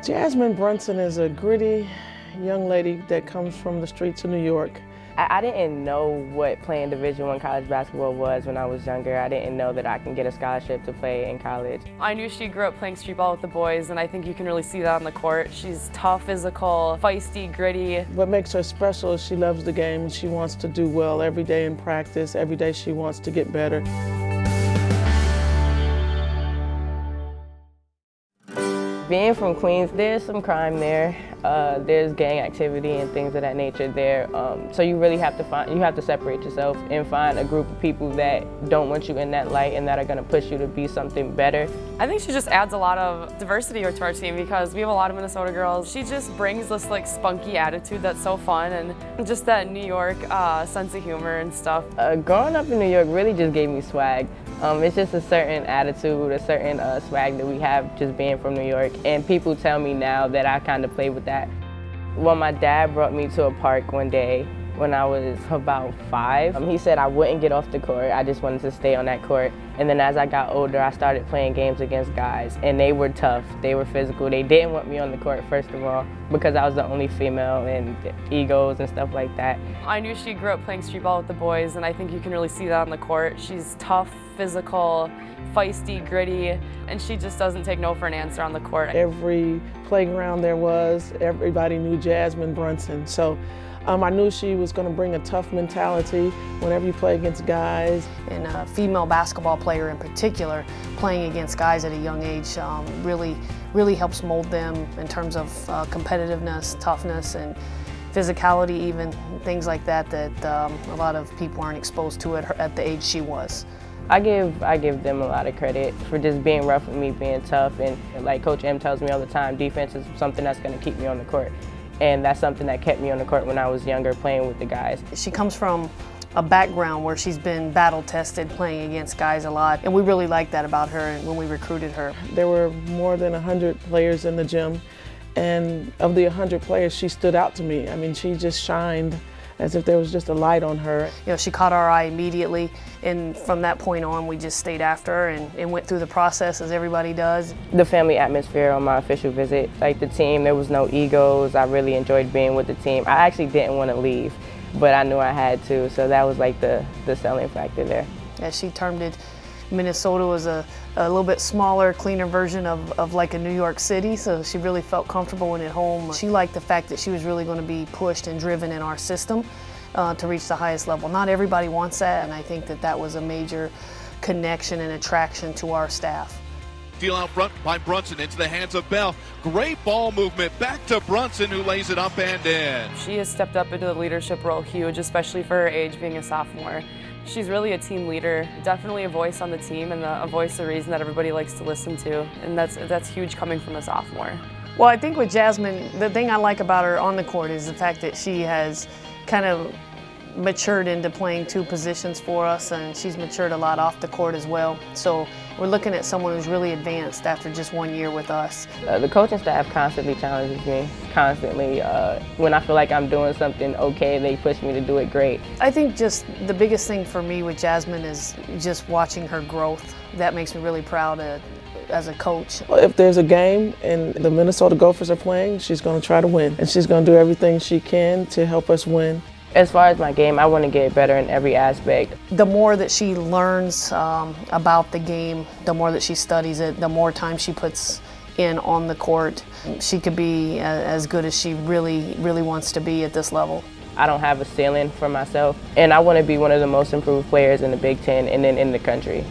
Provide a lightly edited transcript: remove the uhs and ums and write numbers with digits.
Jasmine Brunson is a gritty young lady that comes from the streets of New York. I didn't know what playing Division I college basketball was when I was younger. I didn't know that I can get a scholarship to play in college. I knew she grew up playing street ball with the boys, and I think you can really see that on the court. She's tough, physical, feisty, gritty. What makes her special is she loves the game and she wants to do well every day in practice. Every day she wants to get better. Being from Queens, there's some crime there. There's gang activity and things of that nature there. So you really have to separate yourself and find a group of people that don't want you in that light and that are going to push you to be something better. I think she just adds a lot of diversity to our team because we have a lot of Minnesota girls. She just brings this like spunky attitude that's so fun and just that New York sense of humor and stuff. Growing up in New York really just gave me swag. It's just a certain attitude, a certain swag that we have just being from New York. And people tell me now that I kind of play with that. Well, my dad brought me to a park one day when I was about 5. He said I wouldn't get off the court, I just wanted to stay on that court. And then as I got older, I started playing games against guys, and they were tough, they were physical. They didn't want me on the court, first of all, because I was the only female and egos and stuff like that. I knew she grew up playing street ball with the boys, and I think you can really see that on the court. She's tough, physical, feisty, gritty, and she just doesn't take no for an answer on the court. Every playground there was, everybody knew Jasmine Brunson. So I knew she was going to bring a tough mentality whenever you play against guys. And a female basketball player in particular, playing against guys at a young age really helps mold them in terms of competitiveness, toughness, and physicality, even things like that a lot of people aren't exposed to at the age she was. I give them a lot of credit for just being rough with me, being tough, and like Coach M tells me all the time, defense is something that's going to keep me on the court. And that's something that kept me on the court when I was younger, playing with the guys. She comes from a background where she's been battle tested, playing against guys a lot, and we really liked that about her when we recruited her. There were more than 100 players in the gym, and of the 100 players, she stood out to me. I mean, she just shined as if there was just a light on her. You know, she caught our eye immediately, and from that point on, we just stayed after her and went through the process as everybody does. The family atmosphere on my official visit, like the team, there was no egos. I really enjoyed being with the team. I actually didn't want to leave, but I knew I had to, so that was like the selling factor there. As she termed it, Minnesota was a little bit smaller, cleaner version of like a New York City, so she really felt comfortable and at home. She liked the fact that she was really going to be pushed and driven in our system to reach the highest level. Not everybody wants that, and I think that was a major connection and attraction to our staff. Deal out front by Brunson into the hands of Bell. Great ball movement back to Brunson, who lays it up and in. She has stepped up into the leadership role huge, especially for her age being a sophomore. She's really a team leader, definitely a voice on the team and a voice, a reason that everybody likes to listen to, and that's huge coming from a sophomore. Well, I think with Jasmine, the thing I like about her on the court is the fact that she has kind of matured into playing 2 positions for us, and she's matured a lot off the court as well. So we're looking at someone who's really advanced after just 1 year with us. The coaching staff constantly challenges me, constantly. When I feel like I'm doing something okay, they push me to do it great. I think just the biggest thing for me with Jasmine is just watching her growth. That makes me really proud as a coach. Well, if there's a game and the Minnesota Gophers are playing, she's going to try to win, and she's going to do everything she can to help us win. As far as my game, I want to get better in every aspect. The more that she learns about the game, the more that she studies it, the more time she puts in on the court, she could be as good as she really wants to be at this level. I don't have a ceiling for myself, and I want to be one of the most improved players in the Big Ten and then in the country.